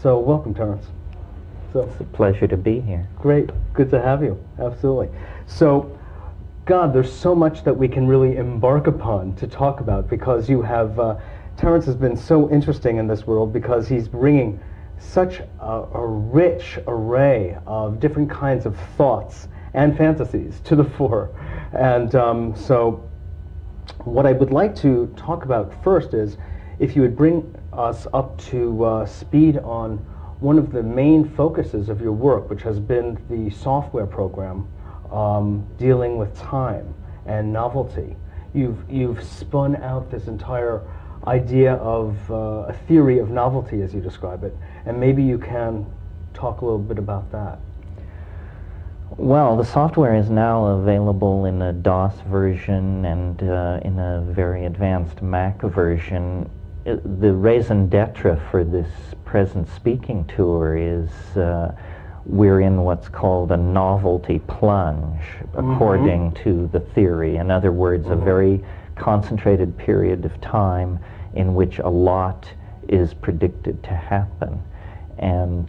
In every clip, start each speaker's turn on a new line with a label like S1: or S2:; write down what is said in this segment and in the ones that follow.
S1: So welcome, Terence. So
S2: It's a pleasure to be here.
S1: great, good to have you. Absolutely. So, God, there's so much that we can really embark upon to talk about because you have Terence has been so interesting in this world because he's bringing such a rich array of different kinds of thoughts and fantasies to the fore. And so what I would like to talk about first is if you would bring us up to speed on one of the main focuses of your work, which has been the software program dealing with time and novelty. You've spun out this entire idea of a theory of novelty, as you describe it, and maybe you can talk a little bit about that.
S2: Well, the software is now available in a DOS version and in a very advanced Mac version. The raison d'etre for this present speaking tour is we're in what's called a novelty plunge, according to the theory. In other words, a very concentrated period of time in which a lot is predicted to happen. And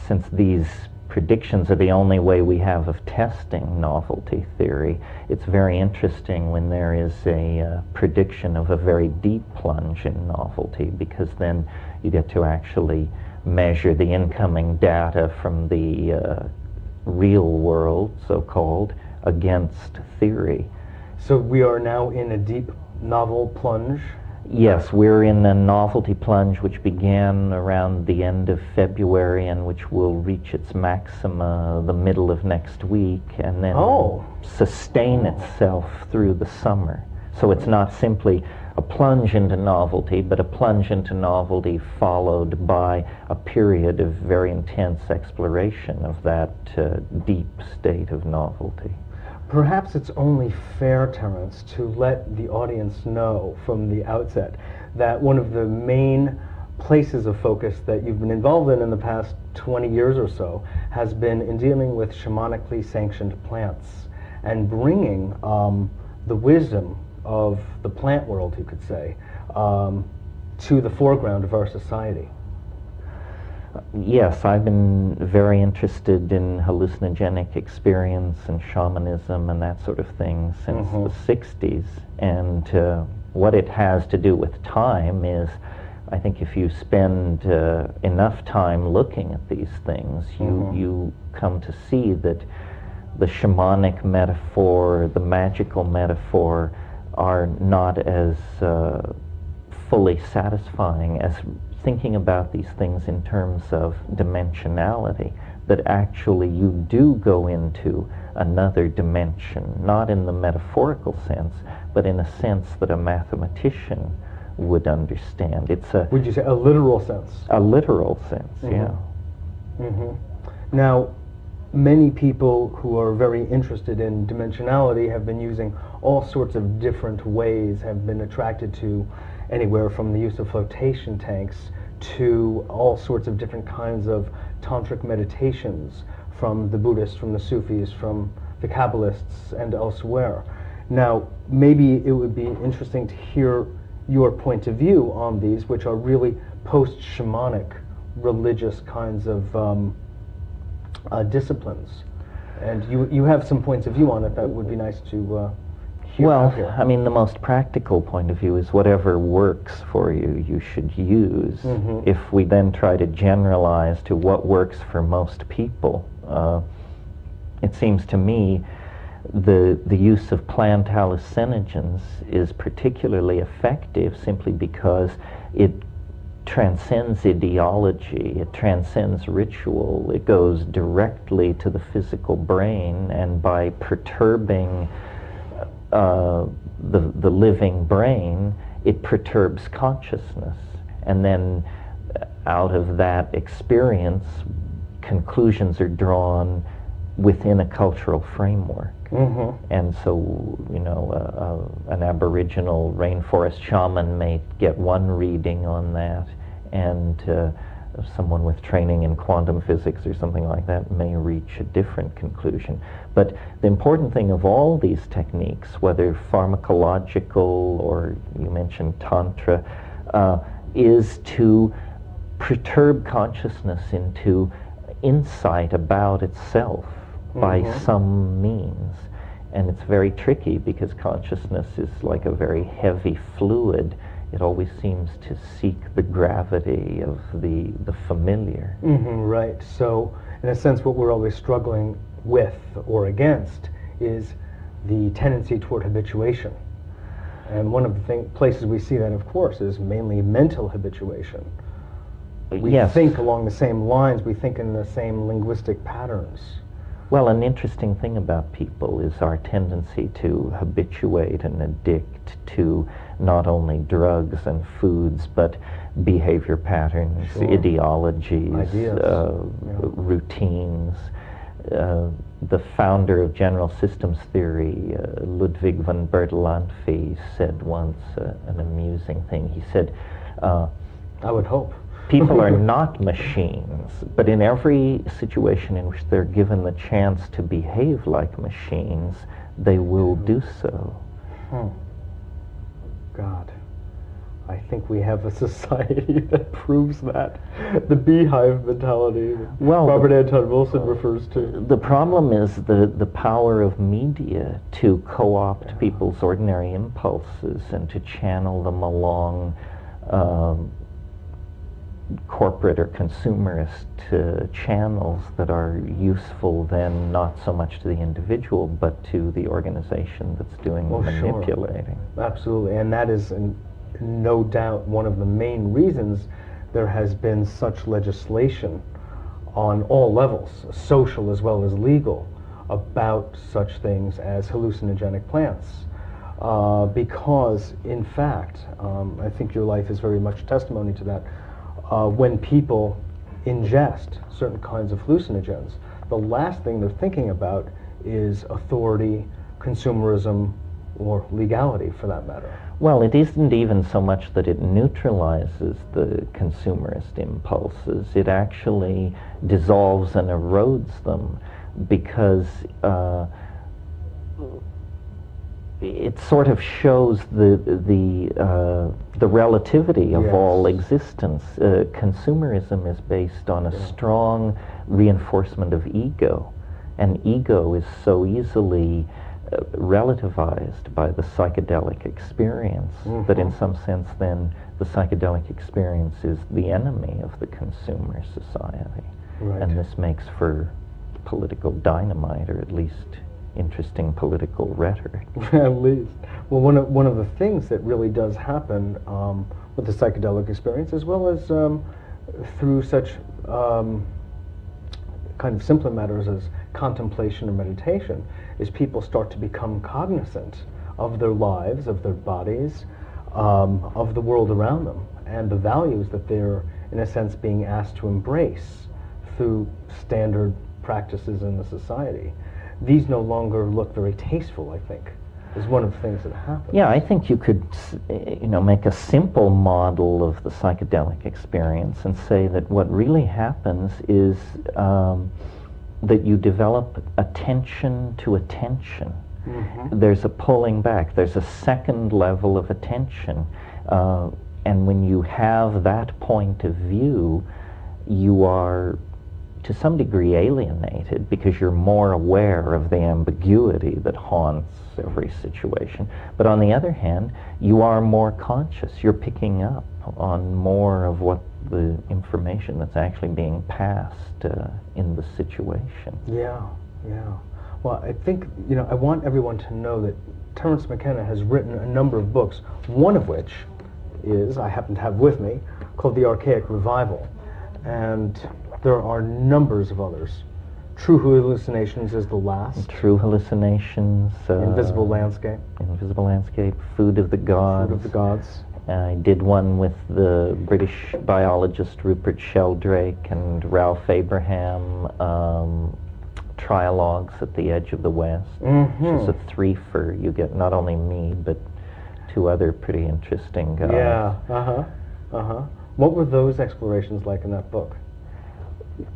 S2: since these predictions are the only way we have of testing novelty theory, it's very interesting when there is a prediction of a very deep plunge in novelty, because then you get to actually measure the incoming data from the real world, so-called, against theory.
S1: So we are now in a deep novel plunge?
S2: Yes, we're in a novelty plunge which began around the end of February and which will reach its maxima the middle of next week and then sustain itself through the summer. So it's not simply a plunge into novelty, but a plunge into novelty followed by a period of very intense exploration of that deep state of novelty.
S1: Perhaps it's only fair, Terence, to let the audience know from the outset that one of the main places of focus that you've been involved in the past 20 years or so has been in dealing with shamanically sanctioned plants and bringing the wisdom of the plant world, you could say, to the foreground of our society.
S2: Yes, I've been very interested in hallucinogenic experience and shamanism and that sort of thing since the 60s. And what it has to do with time is, I think if you spend enough time looking at these things, you come to see that the shamanic metaphor, the magical metaphor, are not as fully satisfying as thinking about these things in terms of dimensionality, that actually you do go into another dimension, not in the metaphorical sense, but in a sense that a mathematician would understand. It's a...
S1: Would you say a literal sense?
S2: A literal sense, yeah.
S1: Now, many people who are very interested in dimensionality have been using all sorts of different ways, have been attracted to anywhere from the use of flotation tanks to all sorts of different kinds of tantric meditations from the Buddhists, from the Sufis, from the Kabbalists, and elsewhere. Now, maybe it would be interesting to hear your point of view on these, which are really post-shamanic religious kinds of disciplines. And you have some points of view on it that would be nice to hear.
S2: Well, I mean, the most practical point of view is whatever works for you, you should use. If we then try to generalize to what works for most people, it seems to me the use of plant hallucinogens is particularly effective simply because it transcends ideology, it transcends ritual, it goes directly to the physical brain, and by perturbing the living brain, it perturbs consciousness. And then out of that experience, conclusions are drawn within a cultural framework. And so, you know, an Aboriginal rainforest shaman may get one reading on that, and someone with training in quantum physics or something like that may reach a different conclusion. But the important thing of all these techniques, whether pharmacological or you mentioned Tantra, is to perturb consciousness into insight about itself by some means. And it's very tricky because consciousness is like a very heavy fluid. It always seems to seek the gravity of the familiar.
S1: Right. So, in a sense, what we're always struggling with or against is the tendency toward habituation. And one of the places we see that, of course, is mainly mental habituation. We think along the same lines, we think in the same linguistic patterns.
S2: Well, an interesting thing about people is our tendency to habituate and addict to not only drugs and foods, but behavior patterns, ideologies, routines. The founder of general systems theory, Ludwig von Bertalanffy, said once an amusing thing. He said,
S1: I would hope.
S2: People are not machines, but in every situation in which they're given the chance to behave like machines, they will do so.
S1: God, I think we have a society that proves that. The beehive mentality that Robert Anton Wilson refers to.
S2: The problem is the power of media to co-opt people's ordinary impulses and to channel them along corporate or consumerist channels that are useful then not so much to the individual but to the organization that's doing the manipulating.
S1: Sure. Absolutely, and that is no doubt one of the main reasons there has been such legislation on all levels, social as well as legal, about such things as hallucinogenic plants. Because, in fact, I think your life is very much testimony to that. When people ingest certain kinds of hallucinogens, the last thing they're thinking about is authority, consumerism, or legality, for that matter.
S2: Well, it isn't even so much that it neutralizes the consumerist impulses. It actually dissolves and erodes them because it sort of shows the relativity of all existence. Consumerism is based on a strong reinforcement of ego, and ego is so easily relativized by the psychedelic experience that in some sense then the psychedelic experience is the enemy of the consumer society. And this makes for political dynamite, or at least interesting political rhetoric.
S1: At least. Well, one of the things that really does happen with the psychedelic experience, as well as through such kind of simpler matters as contemplation or meditation, is people start to become cognizant of their lives, of their bodies, of the world around them, and the values that they're, in a sense, being asked to embrace through standard practices in the society. These no longer look very tasteful, I think, is one of the things that happens.
S2: Yeah, I think you could, make a simple model of the psychedelic experience and say that what really happens is that you develop attention to attention. There's a pulling back. There's a second level of attention. And when you have that point of view, you are to some degree alienated because you're more aware of the ambiguity that haunts every situation. But on the other hand, you are more conscious. You're picking up on more of what the information that's actually being passed in the situation.
S1: Yeah. Well, I think, I want everyone to know that Terence McKenna has written a number of books, one of which is, I happen to have with me, called The Archaic Revival. And there are numbers of others. True Hallucinations is the last.
S2: True Hallucinations.
S1: Invisible Landscape.
S2: Invisible Landscape. Food of the Gods.
S1: Food of the Gods.
S2: I did one with the British biologist Rupert Sheldrake and Ralph Abraham, Trialogues at the Edge of the West. Which is a threefer. You get not only me, but two other pretty interesting guys.
S1: Yeah, What were those explorations like in that book?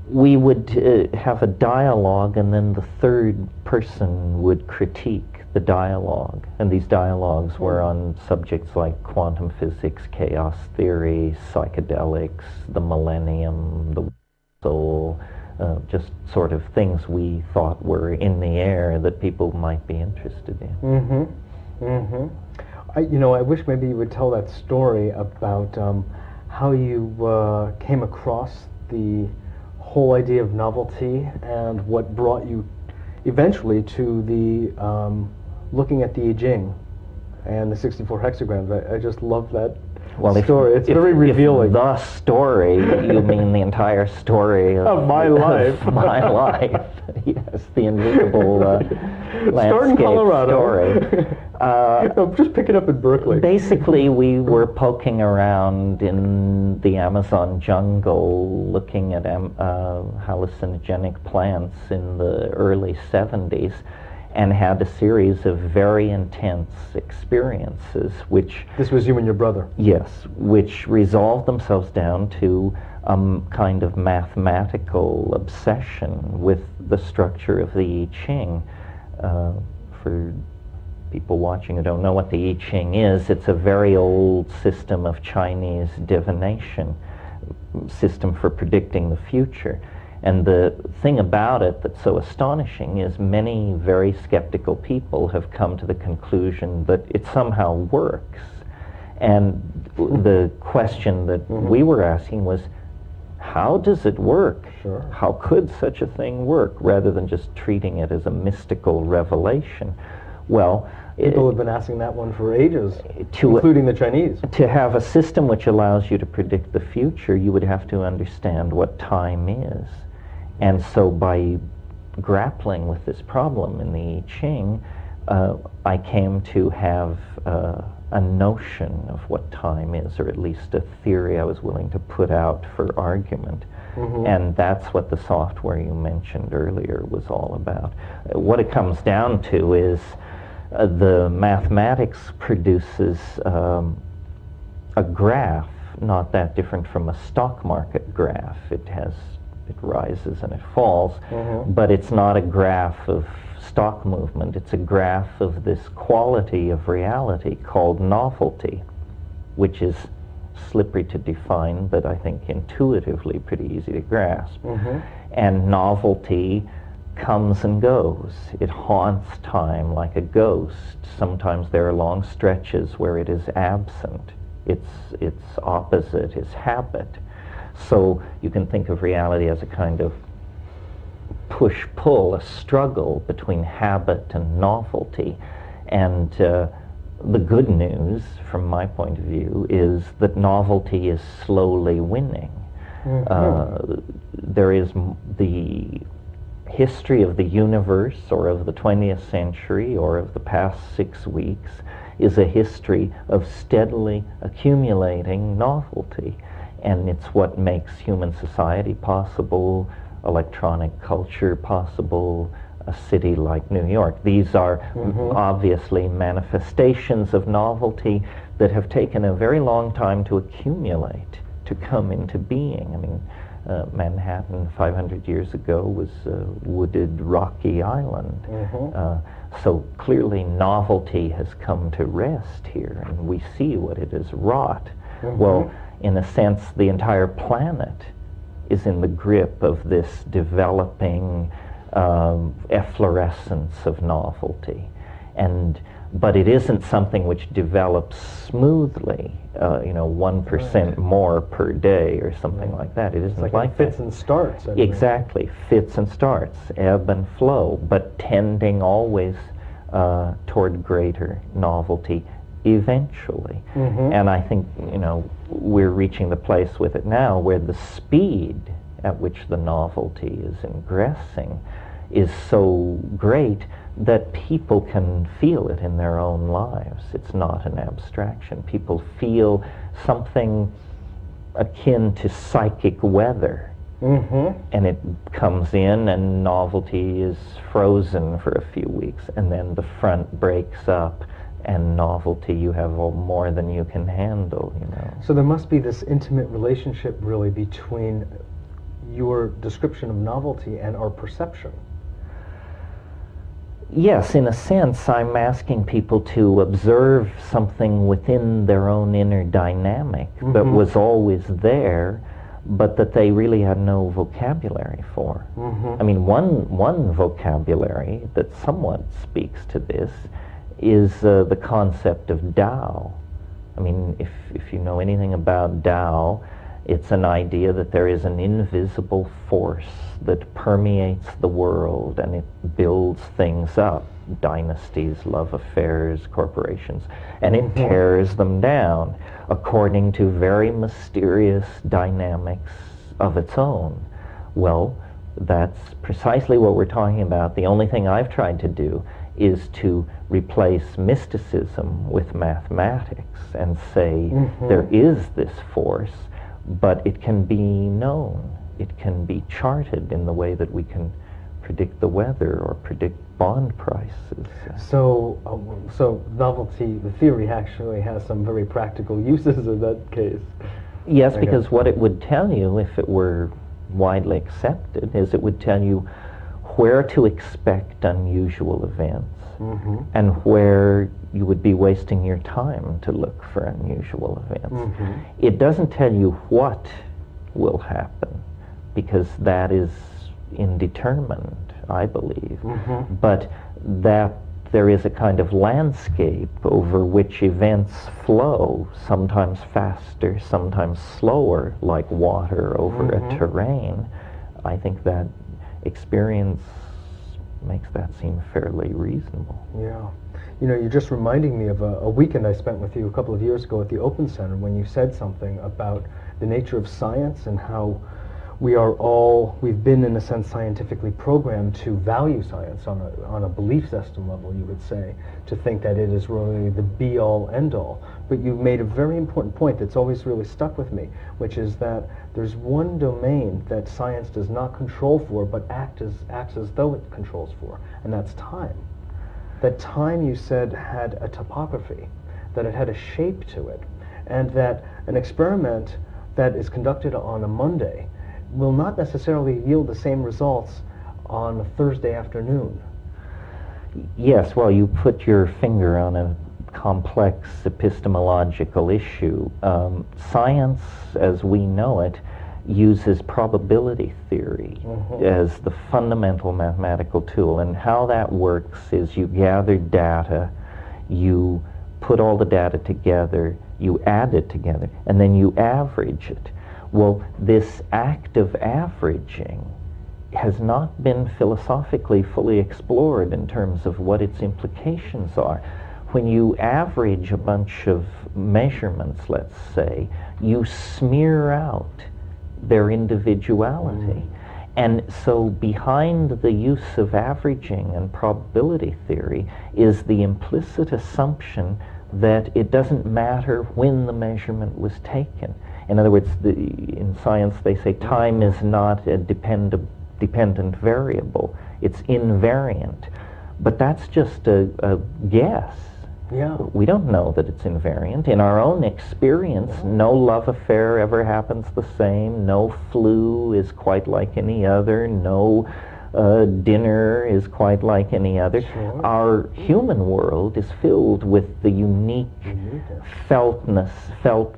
S2: We would have a dialogue, and then the third person would critique the dialogue. And these dialogues were on subjects like quantum physics, chaos theory, psychedelics, the millennium, the soul, just sort of things we thought were in the air that people might be interested in.
S1: I wish maybe you would tell that story about how you came across the whole idea of novelty and what brought you eventually to the looking at the I Ching and the 64 hexagrams. I just love that story. It's very revealing.
S2: If the story, you mean the entire story
S1: of my life.
S2: Of my life. Yes, the invisible
S1: Start in Colorado.
S2: Story.
S1: I'm just picking up in Berkeley.
S2: Basically, we were poking around in the Amazon jungle looking at hallucinogenic plants in the early 70s and had a series of very intense experiences which...
S1: This was you and your brother?
S2: Yes, which resolved themselves down to kind of mathematical obsession with the structure of the I Ching. For people watching who don't know what the I Ching is, it's a very old system of Chinese divination, system for predicting the future. And the thing about it that's so astonishing is many very skeptical people have come to the conclusion that it somehow works. And the question that we were asking was, how does it work?
S1: Sure.
S2: How could such a thing work, rather than just treating it as a mystical revelation? Well,
S1: people have been asking that one for ages, including the Chinese.
S2: To have a system which allows you to predict the future, you would have to understand what time is. And so by grappling with this problem in the I Ching, I came to have a notion of what time is, or at least a theory I was willing to put out for argument. And that's what the software you mentioned earlier was all about. What it comes down to is the mathematics produces a graph, not that different from a stock market graph. It rises and it falls, but it's not a graph of stock movement. It's a graph of this quality of reality called novelty, which is slippery to define, but I think intuitively pretty easy to grasp. And novelty comes and goes. It haunts time like a ghost. Sometimes there are long stretches where it is absent. Its opposite is habit. So you can think of reality as a kind of push-pull, a struggle between habit and novelty. And the good news, from my point of view, is that novelty is slowly winning. There is the history of the universe, or of the 20th century, or of the past 6 weeks, is a history of steadily accumulating novelty. And it's what makes human society possible, electronic culture possible, a city like New York. These are obviously manifestations of novelty that have taken a very long time to accumulate, to come into being. I mean, Manhattan 500 years ago was a wooded, rocky island. So clearly novelty has come to rest here, and we see what it has wrought. Well, in a sense, the entire planet is in the grip of this developing efflorescence of novelty. But it isn't something which develops smoothly, 1% more per day or something like that. It isn't
S1: like fits and starts.
S2: Exactly, fits and starts, ebb and flow, but tending always toward greater novelty eventually. And I think, we're reaching the place with it now where the speed at which the novelty is ingressing is so great that people can feel it in their own lives. It's not an abstraction. People feel something akin to psychic weather. And it comes in, and novelty is frozen for a few weeks, and then the front breaks up, and novelty, you have more than you can handle,
S1: So there must be this intimate relationship, really, between your description of novelty and our perception.
S2: Yes, in a sense, I'm asking people to observe something within their own inner dynamic that was always there, but that they really had no vocabulary for. I mean, one vocabulary that somewhat speaks to this is the concept of Tao. I mean, if you know anything about Tao, it's an idea that there is an invisible force that permeates the world and it builds things up, dynasties, love affairs, corporations, and it tears them down according to very mysterious dynamics of its own. Well, that's precisely what we're talking about. The only thing I've tried to do is to replace mysticism with mathematics and say there is this force, but it can be known. It can be charted in the way that we can predict the weather or predict bond prices.
S1: So, so novelty, the theory actually has some very practical uses in that case.
S2: Yes, because what it would tell you, if it were widely accepted, is it would tell you where to expect unusual events and where you would be wasting your time to look for unusual events. It doesn't tell you what will happen, because that is indeterminate, I believe, but that there is a kind of landscape over which events flow, sometimes faster, sometimes slower, like water over a terrain. I think that experience makes that seem fairly reasonable.
S1: Yeah. You know, you're just reminding me of a weekend I spent with you a couple of years ago at the Open Center when you said something about the nature of science and how we've been in a sense scientifically programmed to value science on a belief system level, you would say, to think that it is really the be-all, end-all. But you made a very important point that's always really stuck with me, which is that there's one domain that science does not control for, but acts as though it controls for, and that's time. That time, you said, had a topography, that it had a shape to it, and that an experiment that is conducted on a Monday will not necessarily yield the same results on a Thursday afternoon.
S2: Yes, well, you put your finger on a complex epistemological issue. Science, as we know it, uses probability theory as the fundamental mathematical tool. And how that works is you gather data, you put all the data together, you add it together, and then you average it. Well, this act of averaging has not been philosophically fully explored in terms of what its implications are. When you average a bunch of measurements, let's say, you smear out their individuality. And so behind the use of averaging and probability theory is the implicit assumption that it doesn't matter when the measurement was taken. In other words, in science they say time is not a dependent variable. It's invariant. But that's just a guess.
S1: Yeah.
S2: We don't know that it's invariant. In our own experience, no love affair ever happens the same. No flu is quite like any other. No dinner is quite like any other.
S1: Sure.
S2: Our human world is filled with the unique felt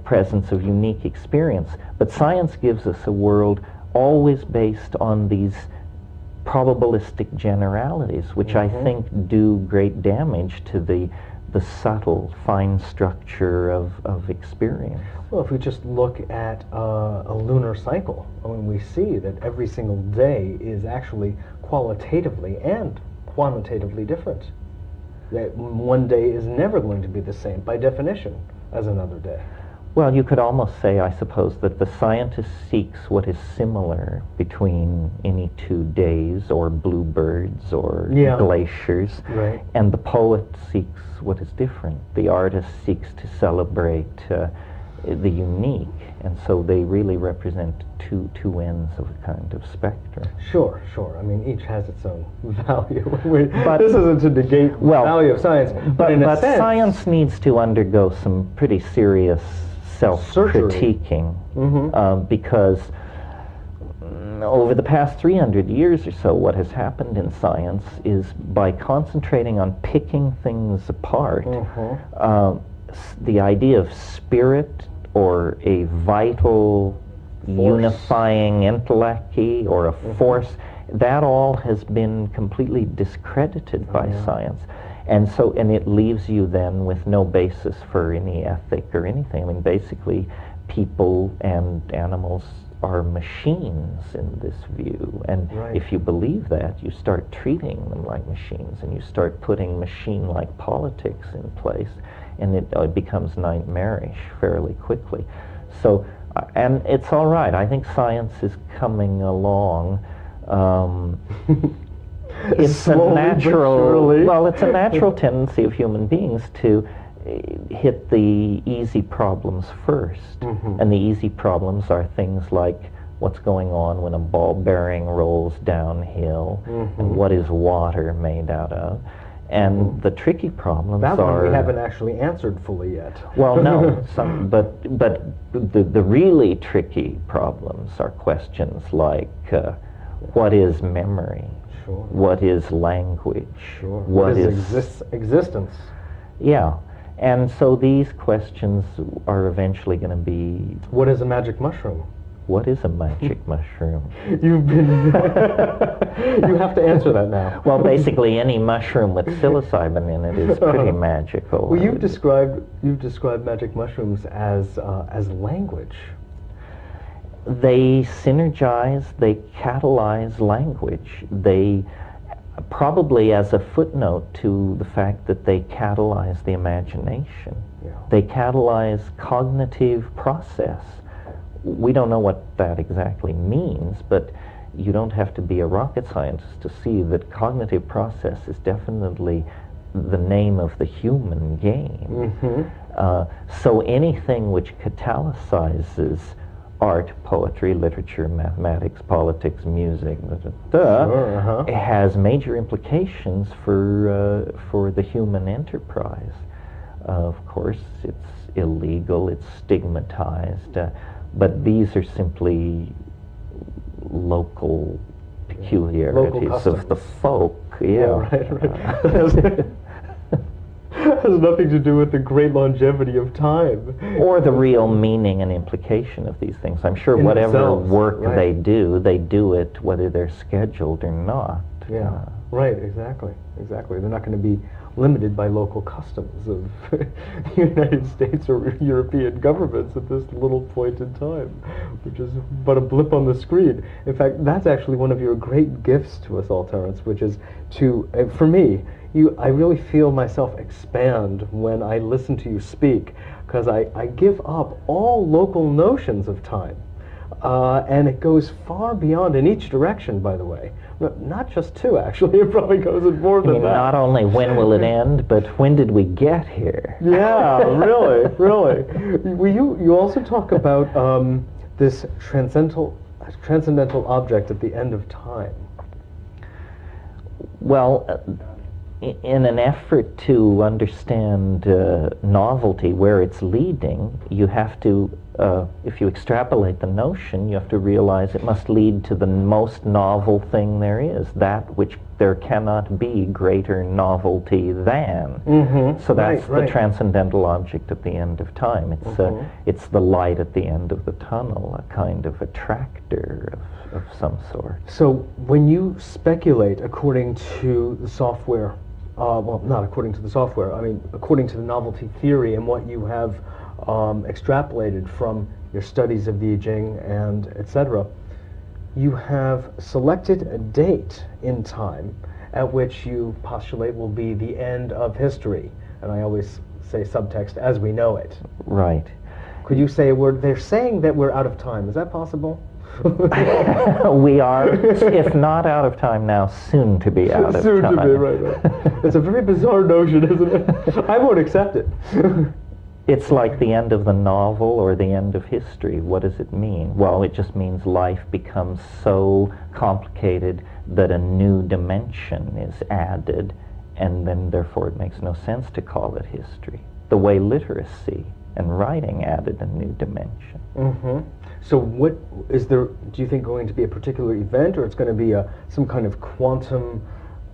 S2: presence of unique experience. But science gives us a world always based on these probabilistic generalities, which I think do great damage to the subtle, fine structure of experience.
S1: Well, if we just look at a lunar cycle, I mean, we see that every single day is actually qualitatively and quantitatively different. That one day is never going to be the same, by definition, as another day.
S2: Well, you could almost say, I suppose, that the scientist seeks what is similar between any 2 days, or bluebirds, or glaciers, and the poet seeks what is different. The artist seeks to celebrate the unique, and so they really represent two ends of a kind of spectrum.
S1: Sure. I mean, each has its own value. But this isn't to negate the value of science, but in a sense,
S2: science needs to undergo some pretty serious self-critiquing, because over the past 300 years or so, what has happened in science is by concentrating on picking things apart, the idea of spirit or a vital unifying intellect or a force, that all has been completely discredited by science. And so, and it leaves you then with no basis for any ethic or anything. I mean, basically, people and animals are machines in this view. And if you believe that, you start treating them like machines, and you start putting machine-like politics in place, and it becomes nightmarish fairly quickly. So, and it's all right. I think science is coming along. It's a natural, well, it's a natural tendency of human beings to hit the easy problems first. And the easy problems are things like what's going on when a ball bearing rolls downhill, and what is water made out of. And the tricky problems
S1: that
S2: are...
S1: one we haven't actually answered fully yet.
S2: Well, no, but the really tricky problems are questions like what is memory? What is language?
S1: What is existence?
S2: Yeah. And so these questions are eventually going to be...
S1: What is a magic mushroom?
S2: What is a magic mushroom?
S1: You've been... You have to answer that now.
S2: Well, basically any mushroom with psilocybin in it is pretty magical.
S1: Well, you've described magic mushrooms as language.
S2: They synergize, they catalyze language. They, probably as a footnote to the fact that they catalyze the imagination. They catalyze cognitive process. We don't know what that exactly means, but you don't have to be a rocket scientist to see that cognitive process is definitely the name of the human game. So anything which catalyzes art, poetry, literature, mathematics, politics, music, it has major implications for the human enterprise. Of course, it's illegal, it's stigmatized, but these are simply local peculiarities of the folk. Has
S1: nothing to do with the great longevity of time.
S2: Or the real meaning and implication of these things. I'm sure whatever work they do it whether they're scheduled or not.
S1: Exactly. They're not going to be limited by local customs of the United States or European governments at this little point in time, which is but a blip on the screen. In fact, that's actually one of your great gifts to us all, Terence, which is to, for me, I really feel myself expand when I listen to you speak, because I give up all local notions of time. And it goes far beyond in each direction, by the way. Not just two, actually. It probably goes in more than that.
S2: Not only when will it end, but when did we get here?
S1: Yeah, really. Well, you also talk about this transcendental object at the end of time.
S2: Well, in an effort to understand novelty, where it's leading, you have to, if you extrapolate the notion, you have to realize it must lead to the most novel thing there is, that which there cannot be greater novelty than. So that's the transcendental object at the end of time. It's the light at the end of the tunnel, a kind of attractor of some sort.
S1: So when you speculate according to the software, well, not according to the software, I mean according to the novelty theory and what you have extrapolated from your studies of the I Ching and etc., you have selected a date in time at which you postulate will be the end of history. And I always say subtext, as we know it.
S2: Right.
S1: Could you say they're saying that we're out of time? Is that possible?
S2: We are, if not out of time now, soon to be out of time.
S1: Soon to be, right. It's a very bizarre notion, isn't it? I won't accept it.
S2: It's like the end of the novel or the end of history. What does it mean? Well, it just means life becomes so complicated that a new dimension is added, and then therefore it makes no sense to call it history. The way literacy and writing added a new dimension.
S1: So what is there, do you think, going to be a particular event, or it's going to be some kind of quantum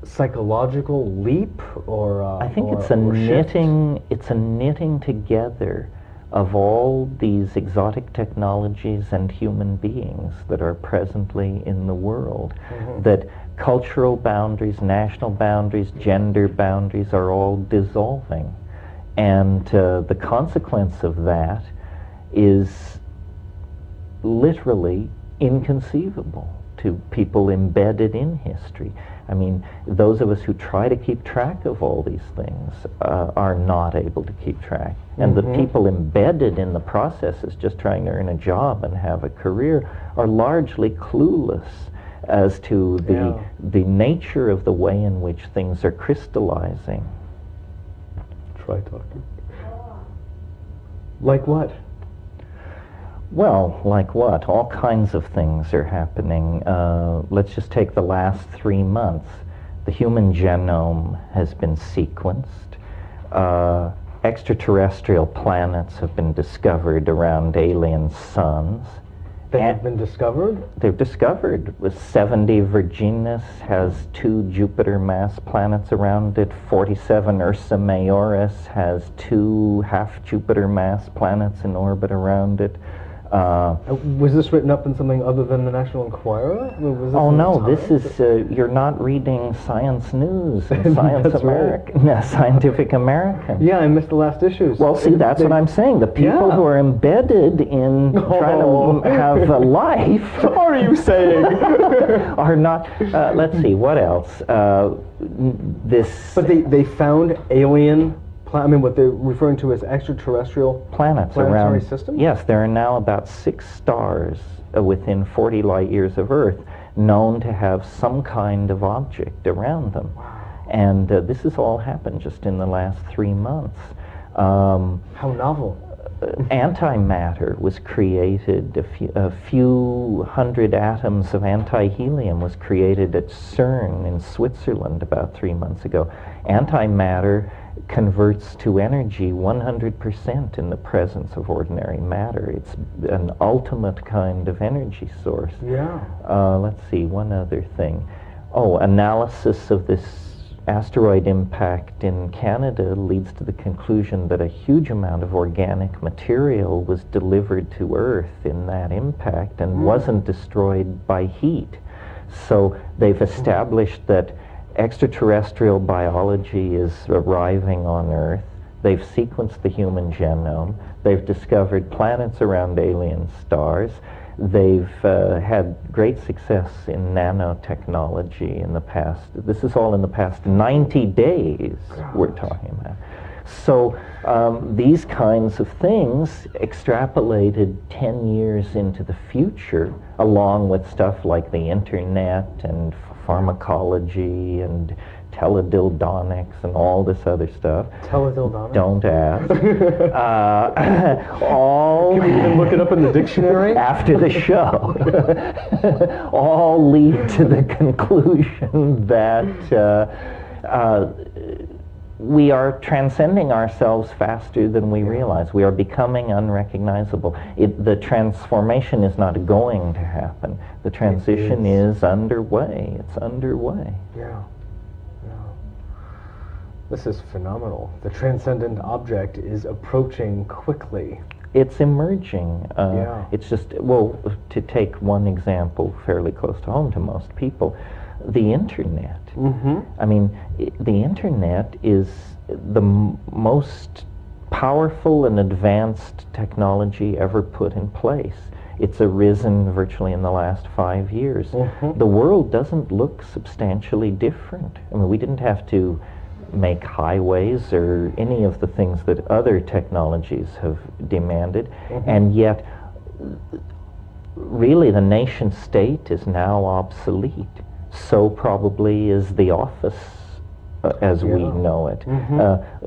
S1: psychological leap, or
S2: I think
S1: or,
S2: it's a
S1: or shift?
S2: knitting together of all these exotic technologies and human beings that are presently in the world. That cultural boundaries, national boundaries, gender boundaries are all dissolving. And the consequence of that is literally inconceivable to people embedded in history. I mean, those of us who try to keep track of all these things are not able to keep track. And the people embedded in the processes, just trying to earn a job and have a career, are largely clueless as to the nature of the way in which things are crystallizing.
S1: Try talking. Like what?
S2: Well, like what? All kinds of things are happening. Let's just take the last 3 months. The human genome has been sequenced. Extraterrestrial planets have been discovered around alien suns.
S1: They have been discovered?
S2: They're discovered. With 70 Virginis has 2 Jupiter mass planets around it. 47 Ursa Majoris has 2 half Jupiter mass planets in orbit around it.
S1: Was this written up in something other than the National Enquirer? Was this
S2: Oh
S1: in
S2: no,
S1: the
S2: this
S1: Times?
S2: is, you're not reading Science News and Science
S1: That's
S2: American, Scientific American.
S1: Yeah, I missed the last issues.
S2: Well, see, that's what I'm saying. The people who are embedded in trying to have a life
S1: What are you saying?
S2: are not, let's see, what else? This
S1: But they found alien, I mean, what they're referring to as extraterrestrial
S2: planets
S1: planetary
S2: around.
S1: systems?
S2: Yes, there are now about 6 stars within 40 light years of Earth known to have some kind of object around them. And this has all happened just in the last 3 months.
S1: How novel.
S2: Antimatter was created, a few hundred atoms of anti-helium was created at CERN in Switzerland about 3 months ago. Antimatter converts to energy 100% in the presence of ordinary matter. It's an ultimate kind of energy source.
S1: Yeah.
S2: Let's see, one other thing. Oh, analysis of this asteroid impact in Canada leads to the conclusion that a huge amount of organic material was delivered to Earth in that impact and wasn't destroyed by heat. So they've established that extraterrestrial biology is arriving on Earth. They've sequenced the human genome. They've discovered planets around alien stars. They've had great success in nanotechnology in the past. This is all in the past 90 days we're talking about. So these kinds of things extrapolated 10 years into the future, along with stuff like the internet and pharmacology and teledildonics and all this other stuff.
S1: Teledildonics?
S2: Don't ask. All
S1: Can we even look it up in the dictionary?
S2: after the show, all lead to the conclusion that we are transcending ourselves faster than we realize. We are becoming unrecognizable. The transformation is not going to happen. The transition is underway. It's underway.
S1: Yeah. This is phenomenal. The transcendent object is approaching quickly.
S2: It's emerging.
S1: Yeah.
S2: It's just, well, to take one example fairly close to home to most people, the internet. I mean, the internet is the most powerful and advanced technology ever put in place. It's arisen virtually in the last 5 years. The world doesn't look substantially different. I mean, we didn't have to make highways or any of the things that other technologies have demanded, and yet really the nation state is now obsolete. So probably is the office as we know it.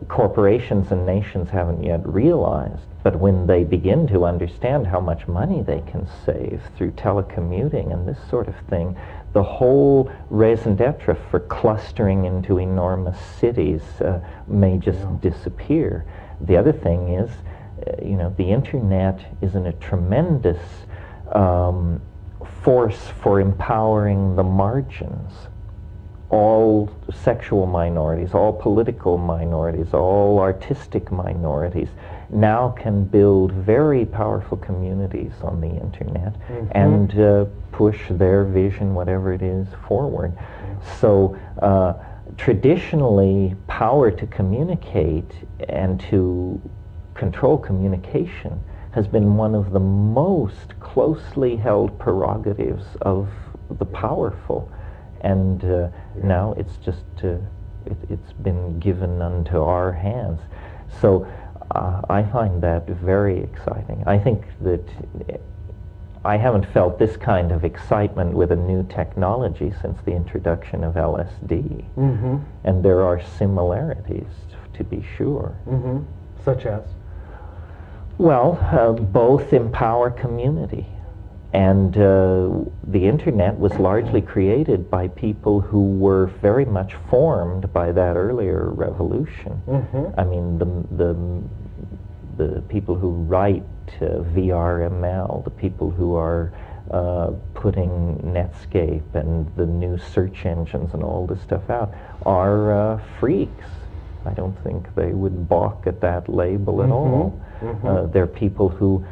S2: Corporations and nations haven't yet realized, but when they begin to understand how much money they can save through telecommuting and this sort of thing, the whole raison d'etre for clustering into enormous cities may just disappear. The other thing is, the internet is in a tremendous force for empowering the margins. All sexual minorities, all political minorities, all artistic minorities now can build very powerful communities on the internet and push their vision, whatever it is, forward. So traditionally, power to communicate and to control communication has been one of the most closely held prerogatives of the powerful. And now it's just, it's been given unto our hands. So I find that very exciting. I think that I haven't felt this kind of excitement with a new technology since the introduction of LSD. And there are similarities, to be sure.
S1: Such as?
S2: Well, both empower community. And the internet was largely created by people who were very much formed by that earlier revolution. I mean, the people who write VRML, the people who are putting Netscape and the new search engines and all this stuff out are freaks. I don't think they would balk at that label at all. They're people who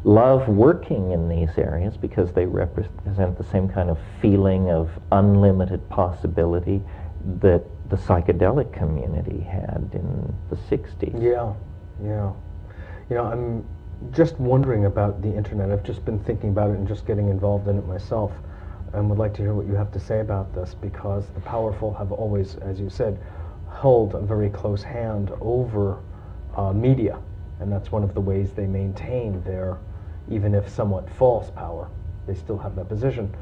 S2: love working in these areas because they represent the same kind of feeling of unlimited possibility that the psychedelic community had in the 60s.
S1: Yeah. You know, I'm just wondering about the internet. I've just been thinking about it and just getting involved in it myself, and would like to hear what you have to say about this, because the powerful have always, as you said, held a very close hand over media, and that's one of the ways they maintain their, even if somewhat false power, they still have that position.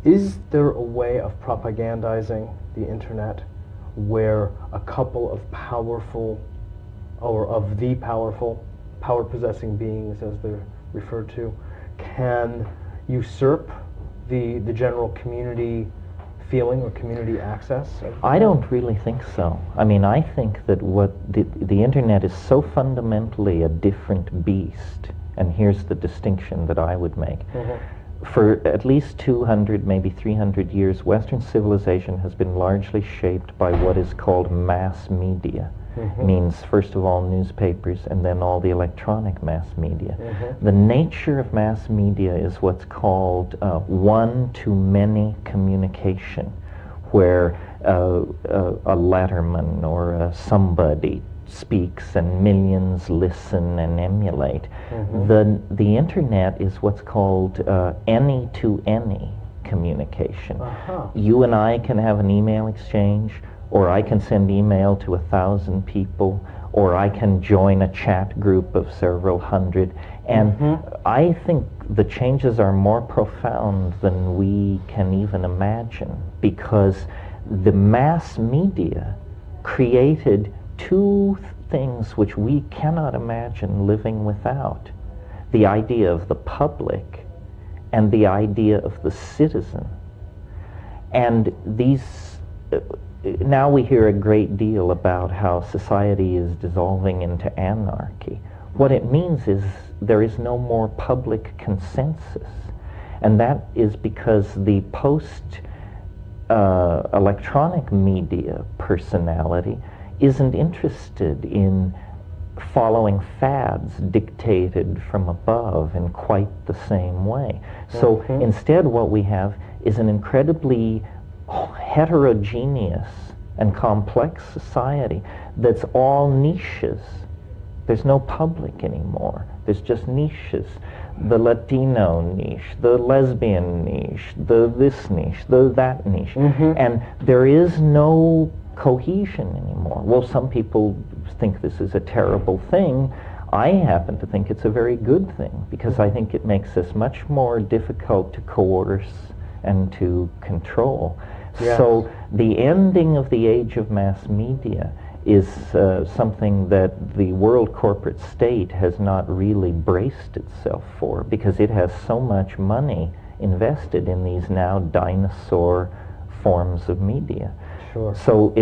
S1: Is there a way of propagandizing the internet where a couple of powerful, or of the powerful, power-possessing beings, as they're referred to, can usurp the general community feeling or community access?
S2: I don't really think so. I mean, I think that what the internet is so fundamentally a different beast, and here's the distinction that I would make. For at least 200, maybe 300 years, Western civilization has been largely shaped by what is called mass media. Means, first of all, newspapers, and then all the electronic mass media. The nature of mass media is what's called one-to-many communication, where a letterman or somebody speaks and millions listen and emulate. The internet is what's called any-to-any communication. You and I can have an email exchange, or I can send email to 1,000 people, or I can join a chat group of several hundred. And I think the changes are more profound than we can even imagine, because the mass media created two things which we cannot imagine living without: the idea of the public and the idea of the citizen. And these now we hear a great deal about how society is dissolving into anarchy. What it means is there is no more public consensus, and that is because the electronic media personality isn't interested in following fads dictated from above in quite the same way. So instead what we have is an incredibly heterogeneous and complex society that's all niches. There's no public anymore. There's just niches. The Latino niche, the lesbian niche, the this niche, the that niche. And there is no cohesion anymore. Well, some people think this is a terrible thing. I happen to think it's a very good thing, because I think it makes us much more difficult to coerce and to control. So the ending of the age of mass media is something that the world corporate state has not really braced itself for, because it has so much money invested in these now dinosaur forms of media. So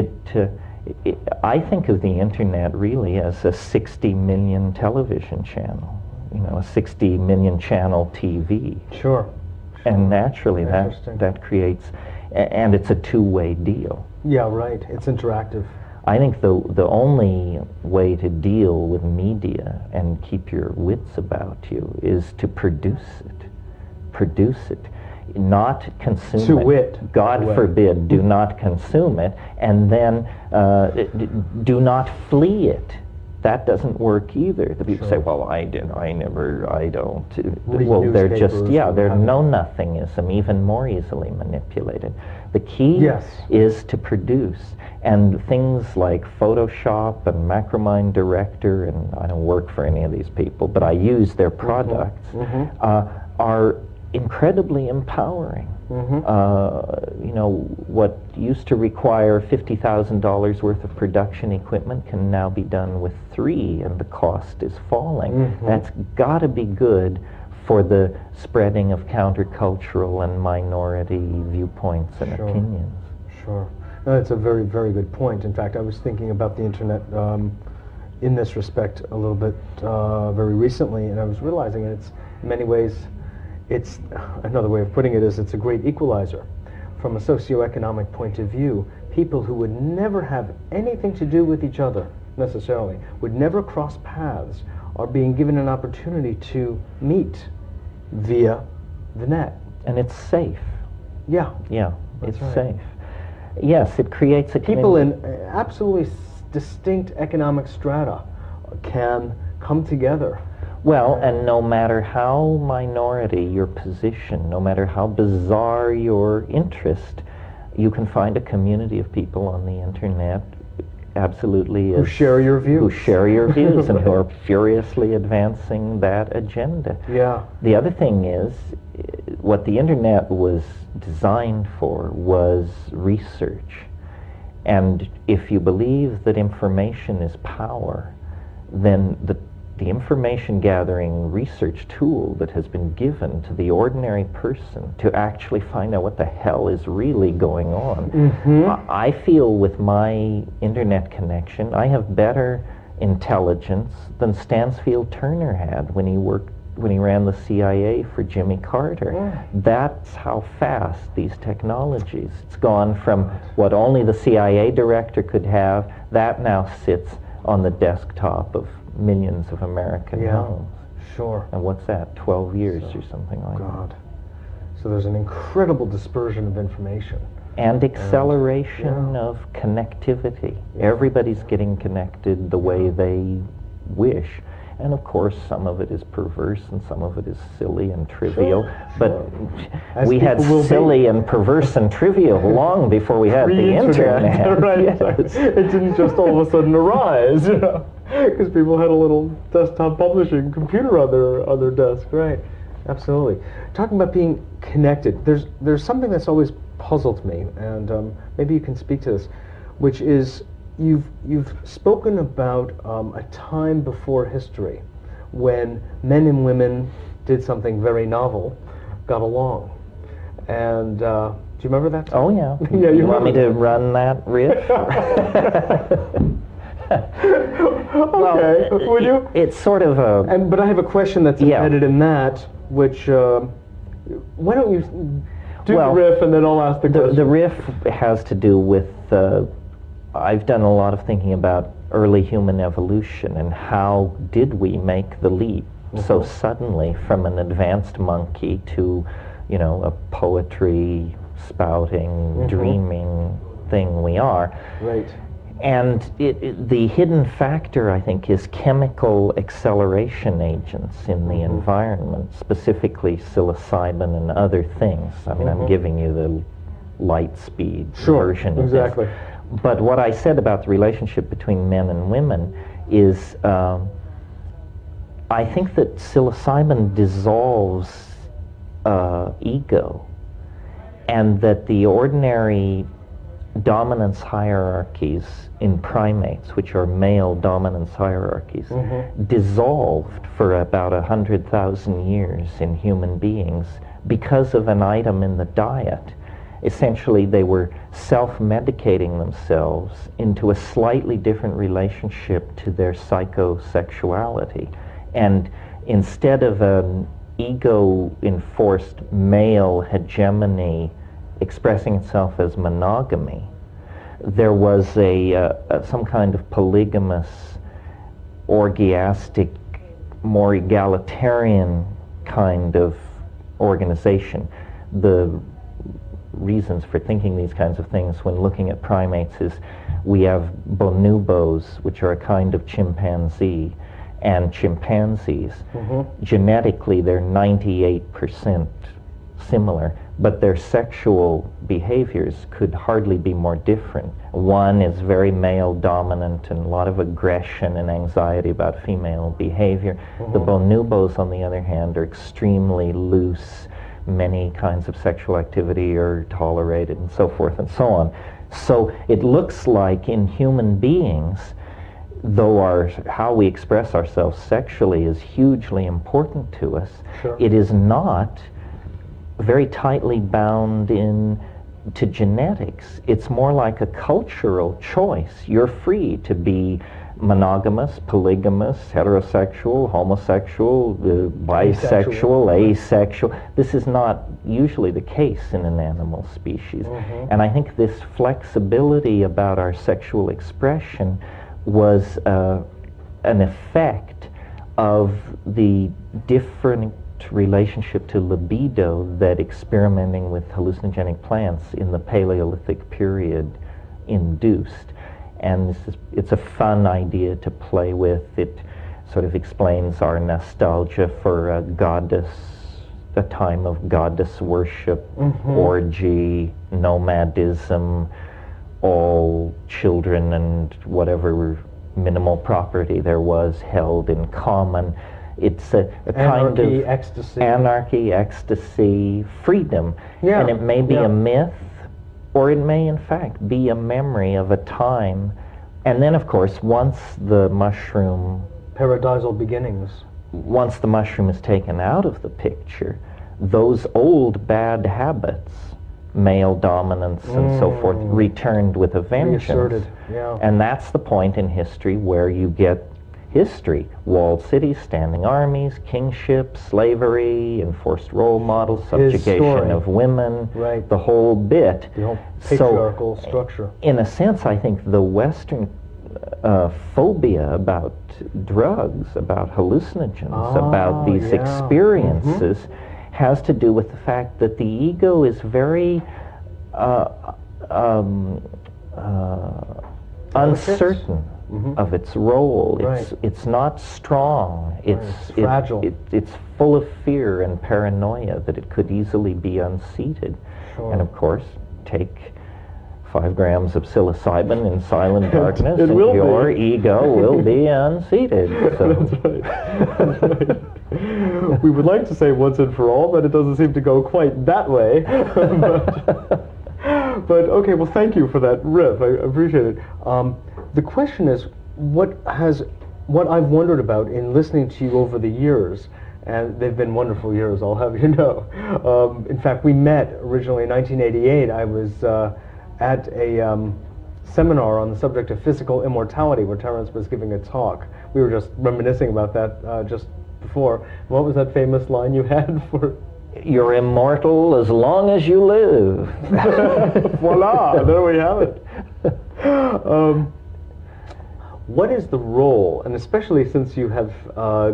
S2: I think of the internet really as a 60 million television channel. a 60 million channel TV.
S1: Sure.
S2: And naturally
S1: Interesting.
S2: that creates, and it's a two-way deal.
S1: Yeah, right. It's interactive.
S2: I think the only way to deal with media and keep your wits about you is to produce it, not consume
S1: To
S2: it.
S1: wit.
S2: God forbid, do not consume it, and then do not flee it. That doesn't work either. The people say, well, I don't.
S1: Read
S2: Well, they're just,
S1: newspapers
S2: they're
S1: or
S2: know-nothingism, even more easily manipulated. The key
S1: Yes.
S2: is to produce. And things like Photoshop and Macromind Director, and I don't work for any of these people, but I use their products, are incredibly empowering. What used to require $50,000 worth of production equipment can now be done with $3, and the cost is falling. That's got to be good for the spreading of countercultural and minority viewpoints and opinions.
S1: Sure. No, that's a very, very good point. In fact, I was thinking about the internet in this respect a little bit very recently, and I was realizing it's, in many ways, it's, another way of putting it is, it's a great equalizer. From a socioeconomic point of view, people who would never have anything to do with each other, necessarily, would never cross paths, are being given an opportunity to meet via the net.
S2: And it's safe.
S1: Yeah.
S2: Yeah,
S1: That's
S2: it's
S1: right.
S2: safe. Yes, it creates a
S1: People in absolutely distinct economic strata can come together.
S2: Well, and no matter how minority your position, no matter how bizarre your interest, you can find a community of people on the internet absolutely
S1: Who share your views.
S2: who share your views and who are furiously advancing that agenda.
S1: Yeah.
S2: The other thing is, what the internet was designed for was research. And if you believe that information is power, then the information gathering research tool that has been given to the ordinary person to actually find out what the hell is really going on. I feel with my internet connection, I have better intelligence than Stansfield Turner had when he ran the CIA for Jimmy Carter. That's how fast these technologies. It's gone from what only the CIA director could have, that now sits on the desktop of millions of American homes.
S1: Sure.
S2: And what's that, 12 years or something like
S1: God. So there's an incredible dispersion of information.
S2: And acceleration of connectivity. Everybody's getting connected the way they wish. And of course, some of it is perverse and some of it is silly and trivial. But
S1: As
S2: we had
S1: people will
S2: silly and perverse and trivial long before we had the internet.
S1: Right.
S2: Yes.
S1: It didn't just all of a sudden arise, because people had a little desktop publishing computer on their desk. Right. Absolutely. Talking about being connected, there's something that's always puzzled me, and maybe you can speak to this, which is you've spoken about a time before history when men and women did something very novel, got along. And do you remember that time?
S2: Oh, yeah.
S1: Yeah,
S2: you want me to run that riff?
S1: Okay, would you?
S2: It's sort of a...
S1: But I have a question that's embedded in that, which, why don't you do the riff and then I'll ask the question.
S2: The riff has to do with, I've done a lot of thinking about early human evolution and how did we make the leap so suddenly from an advanced monkey to, a poetry spouting, dreaming thing we are.
S1: Right.
S2: And the hidden factor, I think, is chemical acceleration agents in the environment, specifically psilocybin and other things. I mean, I'm giving you the light speed version of this. But what I said about the relationship between men and women is, I think that psilocybin dissolves ego, and that the ordinary dominance hierarchies in primates, which are male dominance hierarchies, dissolved for about 100,000 years in human beings because of an item in the diet. Essentially, they were self-medicating themselves into a slightly different relationship to their psychosexuality. And instead of an ego-enforced male hegemony expressing itself as monogamy, there was some kind of polygamous, orgiastic, more egalitarian kind of organization. The reasons for thinking these kinds of things when looking at primates is we have bonobos, which are a kind of chimpanzee, and chimpanzees. Genetically, they're 98% similar, but their sexual behaviors could hardly be more different. One is very male dominant and a lot of aggression and anxiety about female behavior. The bonobos, on the other hand, are extremely loose. Many kinds of sexual activity are tolerated and so forth and so on. So it looks like in human beings, though how we express ourselves sexually is hugely important to us, it is not very tightly bound to genetics. It's more like a cultural choice. You're free to be monogamous, polygamous, heterosexual, homosexual, bisexual, asexual. This is not usually the case in an animal species. And I think this flexibility about our sexual expression was an effect of the different relationship to libido that experimenting with hallucinogenic plants in the Paleolithic period induced. And it's a fun idea to play with. It sort of explains our nostalgia for a goddess, a time of goddess worship, orgy, nomadism, all children and whatever minimal property there was held in common. It's a kind of anarchy, ecstasy, freedom. And it may be a myth, or it may in fact be a memory of a time. And then of course, once the mushroom...
S1: Paradisal beginnings.
S2: Once the mushroom is taken out of the picture, those old bad habits, male dominance and so forth, returned with a vengeance.
S1: Reasserted,
S2: And that's the point in history where you get history. Walled cities, standing armies, kingship, slavery, enforced role models, subjugation of women, the whole bit.
S1: The whole patriarchal structure.
S2: In a sense, I think the Western phobia about drugs, about hallucinogens, about these experiences has to do with the fact that the ego is very uncertain of its role. It's not strong. It's fragile. It's full of fear and paranoia that it could easily be unseated. And of course, take 5 grams of psilocybin in silent darkness and your ego will be unseated. So.
S1: That's right. We would like to say once and for all, but it doesn't seem to go quite that way. But okay, well, thank you for that riff. I appreciate it. The question is, what I've wondered about in listening to you over the years, and they've been wonderful years, I'll have you know. In fact, we met originally in 1988. I was at a seminar on the subject of physical immortality where Terence was giving a talk. We were just reminiscing about that just before. What was that famous line you had for...
S2: You're immortal as long as you live.
S1: Voila, there we have it. What is the role, and especially since you have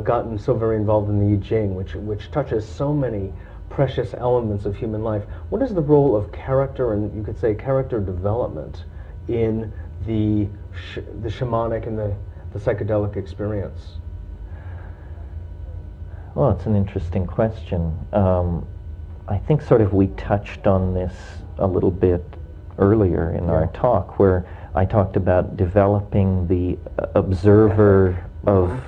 S1: gotten so very involved in the I Ching, which touches so many precious elements of human life, what is the role of character, and you could say character development, in the shamanic and the psychedelic experience?
S2: Well, it's an interesting question. I think sort of we touched on this a little bit earlier in our talk, where I talked about developing the observer of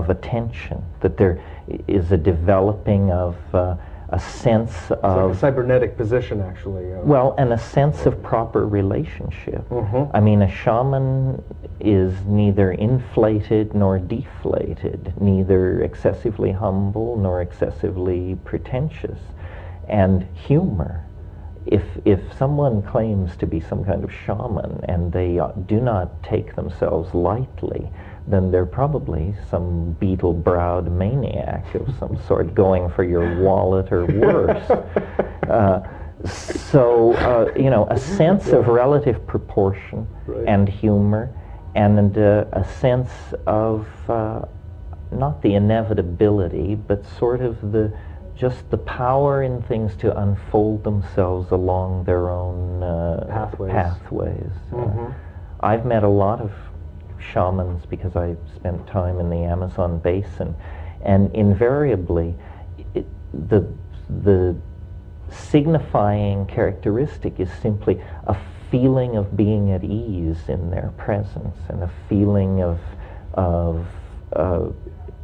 S2: attention, that there is a developing of a sense of...
S1: like a cybernetic position, actually.
S2: Well, and a sense of proper relationship. I mean, a shaman is neither inflated nor deflated, neither excessively humble nor excessively pretentious. And humor if someone claims to be some kind of shaman and they do not take themselves lightly, then they're probably some beetle-browed maniac of some sort going for your wallet or worse. You know, a sense of relative proportion and humor, and a sense of not the inevitability, but sort of just the power in things to unfold themselves along their own pathways. I've met a lot of shamans because I spent time in the Amazon basin, and invariably the signifying characteristic is simply a feeling of being at ease in their presence and a feeling of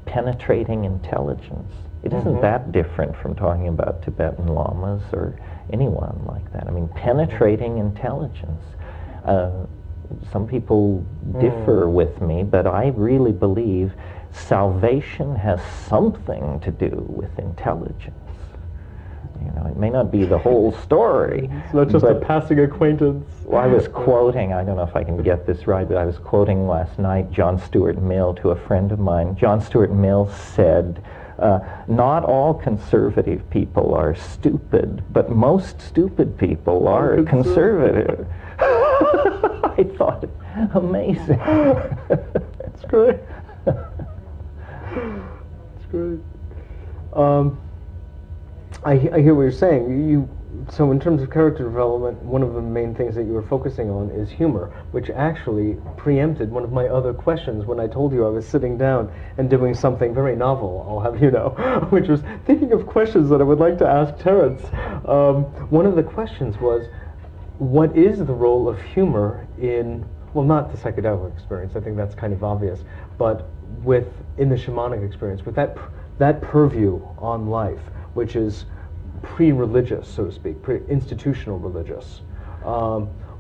S2: penetrating intelligence. It isn't that different from talking about Tibetan lamas or anyone like that. I mean, penetrating intelligence. Some people differ with me, but I really believe salvation has something to do with intelligence. You know, it may not be the whole story.
S1: It's not just a passing acquaintance.
S2: Well, I was quoting, I don't know if I can get this right, but I was quoting last night John Stuart Mill to a friend of mine. John Stuart Mill said, not all conservative people are stupid, but most stupid people are conservative. I thought, amazing.
S1: That's great. That's great. I hear what you're saying. So in terms of character development, one of the main things that you were focusing on is humor, which actually preempted one of my other questions when I told you I was sitting down and doing something very novel, I'll have you know, which was thinking of questions that I would like to ask Terence. One of the questions was, what is the role of humor in, well, not the psychedelic experience, I think that's kind of obvious, but in the shamanic experience, with that purview on life, which is pre-religious, so to speak, pre-institutional religious.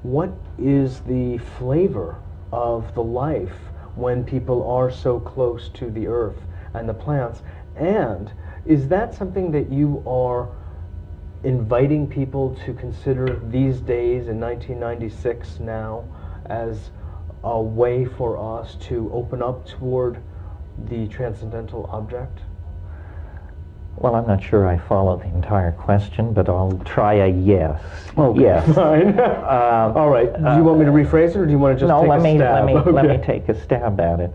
S1: What is the flavor of the life when people are so close to the earth and the plants? And is that something that you are inviting people to consider these days in 1996 now as a way for us to open up toward the transcendental object?
S2: Well, I'm not sure I follow the entire question, but I'll try a yes.
S1: Okay,
S2: yes.
S1: Fine. All right. Do you want me to rephrase it, or do you want to just take a stab?
S2: Let me take a stab at it.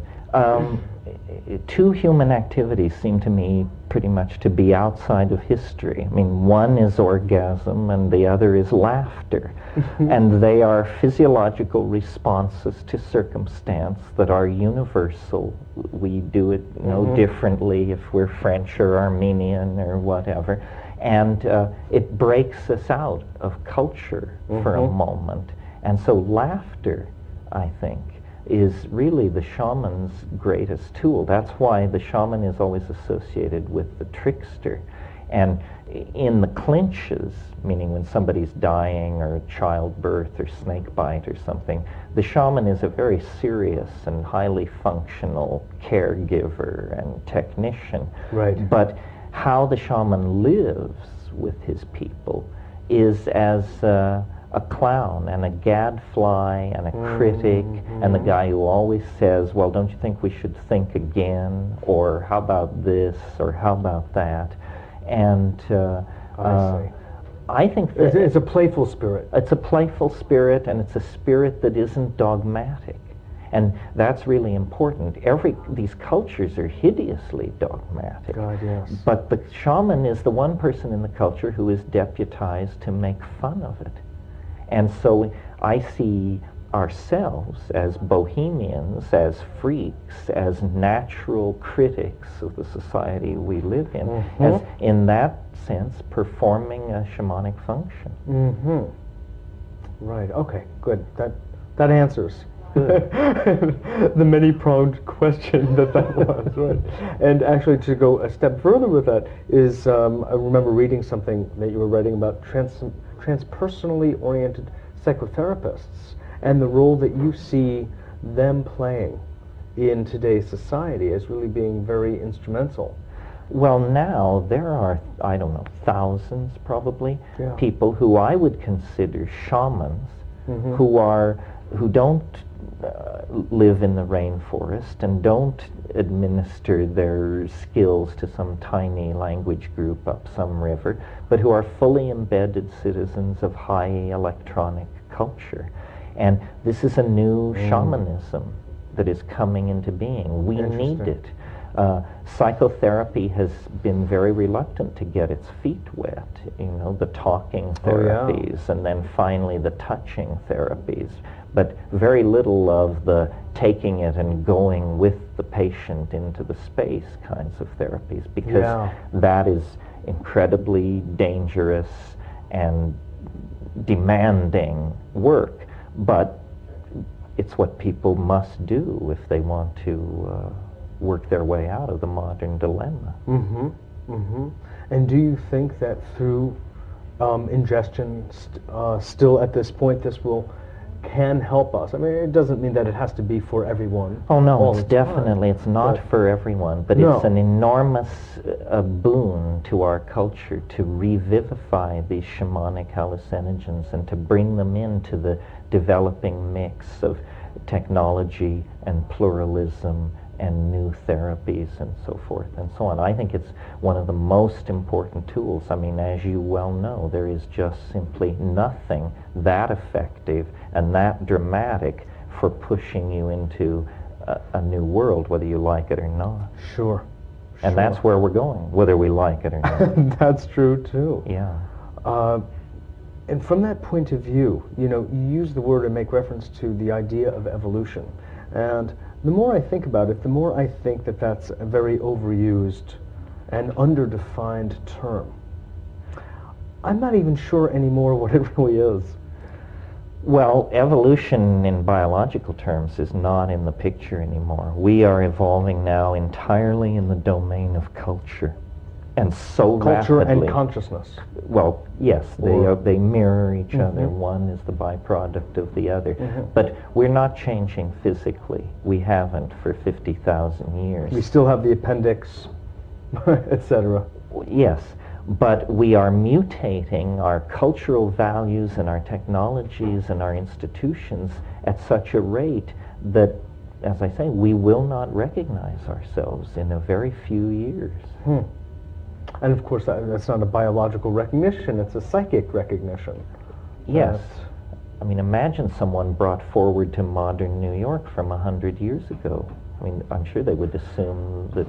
S2: Two human activities seem to me pretty much to be outside of history. I mean, one is orgasm and the other is laughter. And they are physiological responses to circumstance that are universal. We do it no differently if we're French or Armenian or whatever. And it breaks us out of culture for a moment. And so laughter, I think, is really the shaman's greatest tool. That's why the shaman is always associated with the trickster. And in the clinches, meaning when somebody's dying or childbirth or snake bite or something, the shaman is a very serious and highly functional caregiver and technician.
S1: Right.
S2: But how the shaman lives with his people is as a clown and a gadfly and a critic and the guy who always says, well, don't you think we should think again, or how about this, or how about that? And I think that
S1: it's a playful spirit.
S2: It's a playful spirit, and it's a spirit that isn't dogmatic. And that's really important. These cultures are hideously dogmatic.
S1: God, yes.
S2: But the shaman is the one person in the culture who is deputized to make fun of it. And so I see ourselves as bohemians, as freaks, as natural critics of the society we live in, as, in that sense, performing a shamanic function.
S1: Right, okay, good. That answers the many-pronged question that was, right. And actually, to go a step further with that is, I remember reading something that you were writing about transpersonally oriented psychotherapists and the role that you see them playing in today's society as really being very instrumental.
S2: Well, now there are, I don't know, thousands probably,
S1: Yeah.
S2: people who I would consider shamans,
S1: Mm-hmm.
S2: who don't live in the rainforest and don't administer their skills to some tiny language group up some river, but who are fully embedded citizens of high electronic culture. And this is a new shamanism that is coming into being. We need
S1: Interesting.
S2: it. Psychotherapy has been very reluctant to get its feet wet, the talking therapies and then finally the touching therapies, but very little of the taking it and going with the patient into the space kinds of therapies, because that is incredibly dangerous and demanding work, but it's what people must do if they want to work their way out of the modern dilemma.
S1: Mm-hmm. Mm-hmm. And do you think that through ingestion, still at this point, this can help us? I mean, it doesn't mean that it has to be for everyone.
S2: Oh no, it's definitely, it's not for everyone, but it's an enormous boon to our culture to revivify these shamanic hallucinogens and to bring them into the developing mix of technology and pluralism and new therapies and so forth and so on. I think it's one of the most important tools. I mean, as you well know, there is just simply nothing that effective and that dramatic for pushing you into a new world, whether you like it or not.
S1: Sure.
S2: And that's where we're going, whether we like it or not.
S1: That's true, too.
S2: Yeah.
S1: And from that point of view, you use the word and make reference to the idea of evolution. And the more I think about it, the more I think that that's a very overused and underdefined term. I'm not even sure anymore what it really is.
S2: Well, evolution in biological terms is not in the picture anymore. We are evolving now entirely in the domain of culture. And so
S1: culture
S2: rapidly.
S1: And consciousness.
S2: Well, yes, they mirror each other. One is the byproduct of the other. But we're not changing physically. We haven't for 50,000 years.
S1: We still have the appendix, etc.
S2: Yes, but we are mutating our cultural values and our technologies and our institutions at such a rate that, as I say, we will not recognize ourselves in a very few years.
S1: And of course, that's not a biological recognition, it's a psychic recognition.
S2: Yes. I mean, imagine someone brought forward to modern New York from 100 years ago. I mean, I'm sure they would assume that,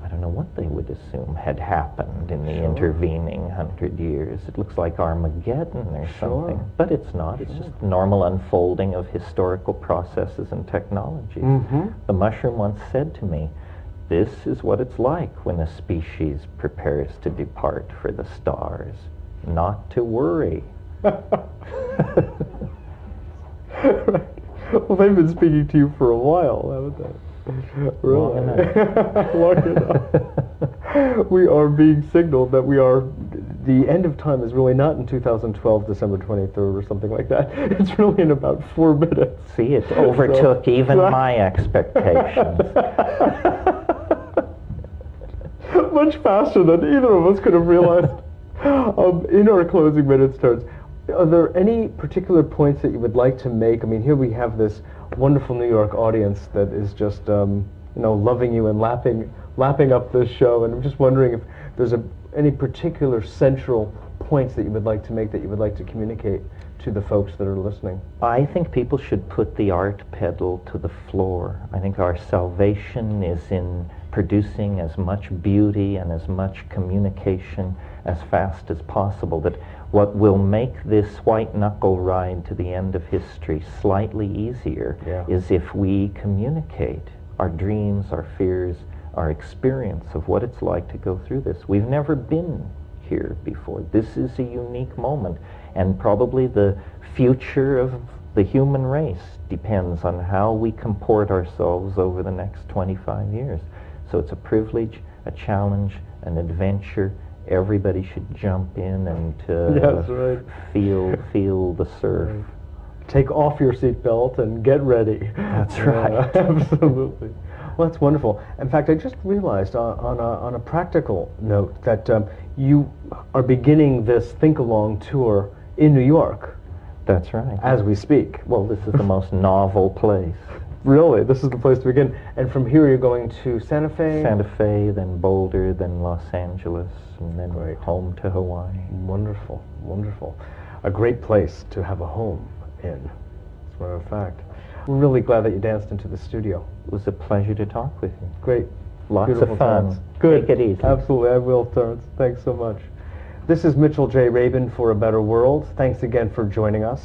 S2: I don't know what they would assume had happened in the intervening 100 years. It looks like Armageddon or something. But it's not. It's just normal unfolding of historical processes and technologies. The mushroom once said to me, "This is what it's like when a species prepares to depart for the stars. Not to worry."
S1: Right. Well, they've been speaking to you for a while, haven't they? Really?
S2: Long enough.
S1: Long enough. We are being signaled that the end of time is really not in 2012, December 23rd or something like that. It's really in about 4 minutes.
S2: See, it overtook even my expectations.
S1: Much faster than either of us could have realized. In our closing minutes, Terence, are there any particular points that you would like to make? I mean, here we have this wonderful New York audience that is just, loving you and lapping up this show, and I'm just wondering if there's any particular central points that you would like to make, that you would like to communicate to the folks that are listening.
S2: I think people should put the art pedal to the floor. I think our salvation is in producing as much beauty and as much communication as fast as possible. That what will make this white knuckle ride to the end of history slightly easier is if we communicate our dreams, our fears, our experience of what it's like to go through this. We've never been here before. This is a unique moment, and probably the future of the human race depends on how we comport ourselves over the next 25 years. So it's a privilege, a challenge, an adventure. Everybody should jump in and feel the surf.
S1: Take off your seatbelt and get ready.
S2: That's right.
S1: Absolutely. Well, that's wonderful. In fact, I just realized on a practical note that you are beginning this Think Along tour in New York
S2: That's right.
S1: as we speak.
S2: Well, this is the most novel place.
S1: Really, this is the place to begin. And from here, you're going to Santa Fe.
S2: Santa Fe, then Boulder, then Los Angeles, and then
S1: Great.
S2: home to Hawaii.
S1: Wonderful, wonderful. A great place to have a home in, as a matter of fact. We're really glad that you danced into the studio.
S2: It was a pleasure to talk with you.
S1: Great.
S2: Lots
S1: Beautiful,
S2: of fun.
S1: Terence. Good.
S2: Take it easy.
S1: Absolutely, I will, Terence. Thanks so much. This is Mitchell J. Rabin for A Better World. Thanks again for joining us.